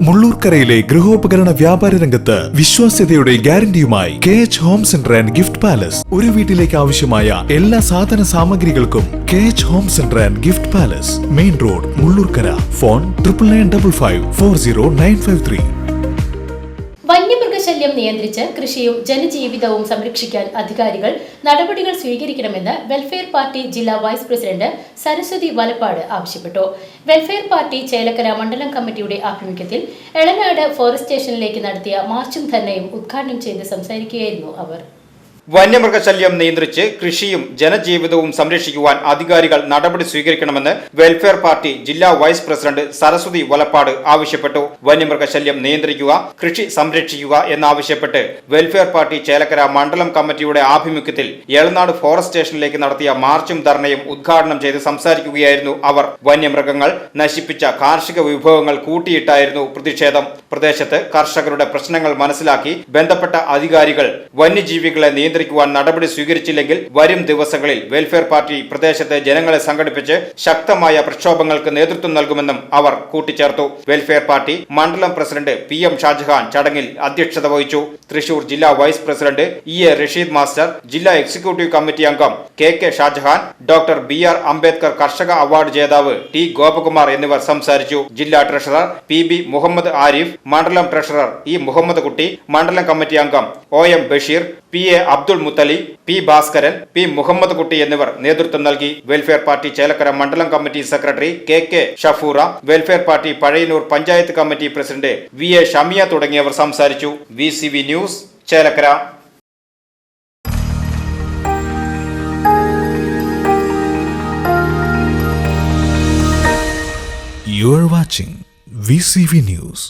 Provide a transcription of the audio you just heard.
മുള്ളൂർക്കരയിലെ ഗൃഹോപകരണ വ്യാപാര രംഗത്ത് വിശ്വാസ്യതയുടെ ഗ്യാരണ്ടിയുമായി KH home centre and gift palace. ഒരു വീട്ടിലേക്ക് ആവശ്യമായ എല്ലാ സാധന സാമഗ്രികൾക്കും KH home centre and gift palace, main road, Mullurkara. Phone 9995540953. വന്യമൃഗശല്യം നിയന്ത്രിച്ച് കൃഷിയും ജനജീവിതവും സംരക്ഷിക്കാൻ അധികാരികൾ നടപടികൾ സ്വീകരിക്കണമെന്ന് വെൽഫെയർ പാർട്ടി ജില്ലാ വൈസ് പ്രസിഡന്റ് സരസ്വതി വലപ്പാട് ആവശ്യപ്പെട്ടു. വെൽഫെയർ പാർട്ടി ചേലക്കര മണ്ഡലം കമ്മിറ്റിയുടെ ആഭിമുഖ്യത്തിൽ എളനാട് ഫോറസ്റ്റ് സ്റ്റേഷനിലേക്ക് നടത്തിയ മാർച്ചും ധർണയും ഉദ്ഘാടനം ചെയ്ത് സംസാരിക്കുകയായിരുന്നു അവർ. വന്യമൃഗശല്യം നിയന്ത്രിച്ച് കൃഷിയും ജനജീവിതവും സംരക്ഷിക്കുവാൻ അധികാരികൾ നടപടി സ്വീകരിക്കണമെന്ന് വെൽഫെയർ പാർട്ടി ജില്ലാ വൈസ് പ്രസിഡന്റ് സരസ്വതി വലപ്പാട് ആവശ്യപ്പെട്ടു. വന്യമൃഗശല്യം നിയന്ത്രിക്കുക, കൃഷി സംരക്ഷിക്കുക എന്നാവശ്യപ്പെട്ട് വെൽഫെയർ പാർട്ടി ചേലക്കര മണ്ഡലം കമ്മിറ്റിയുടെ ആഭിമുഖ്യത്തിൽ എളനാട് ഫോറസ്റ്റ് സ്റ്റേഷനിലേക്ക് നടത്തിയ മാർച്ചും ധർണയും ഉദ്ഘാടനം ചെയ്ത് സംസാരിക്കുകയായിരുന്നു അവർ. വന്യമൃഗങ്ങൾ നശിപ്പിച്ച കാർഷിക വിഭവങ്ങൾ കൂട്ടിയിട്ടായിരുന്നു പ്രതിഷേധം. പ്രദേശത്ത് കർഷകരുടെ പ്രശ്നങ്ങൾ മനസ്സിലാക്കി ബന്ധപ്പെട്ട അധികാരികൾ വന്യജീവികളെ നിയന്ത്രിക്കുവാൻ നടപടി സ്വീകരിച്ചില്ലെങ്കിൽ വരും ദിവസങ്ങളിൽ വെൽഫെയർ പാർട്ടി പ്രദേശത്തെ ജനങ്ങളെ സംഘടിപ്പിച്ച് ശക്തമായ പ്രക്ഷോഭങ്ങൾക്ക് നേതൃത്വം നൽകുമെന്നും അവർ കൂട്ടിച്ചേർത്തു. വെൽഫെയർ പാർട്ടി മണ്ഡലം പ്രസിഡന്റ് PM ഷാജഹാൻ ചടങ്ങിൽ അധ്യക്ഷത വഹിച്ചു. തൃശൂർ ജില്ലാ vice president EA Rasheed master, ജില്ലാ എക്സിക്യൂട്ടീവ് കമ്മിറ്റി അംഗം KK Shajahan, doctor BR Ambedkar കർഷക അവാർഡ് ജേതാവ് T ഗോപകുമാർ എന്നിവർ സംസാരിച്ചു. ജില്ലാ ട്രഷറർ PB മുഹമ്മദ് ആരിഫ്, മണ്ഡലം ട്രഷറർ E മുഹമ്മദ് കുട്ടി, മണ്ഡലം കമ്മിറ്റി അംഗം OM Basheer, PA Abdul Muthali, P Bhaskaran, P Muhammad കുട്ടി എന്നിവർ നേതൃത്വം നൽകി. വെൽഫെയർ പാർട്ടി ചേലക്കര മണ്ഡലം committee secretary KK Shafoora, welfare party Pazhayannur panchayat committee president VA Shamiya തുടങ്ങിയവർ സംസാരിച്ചു. VCV news, Chelakkara. You are watching VCV News.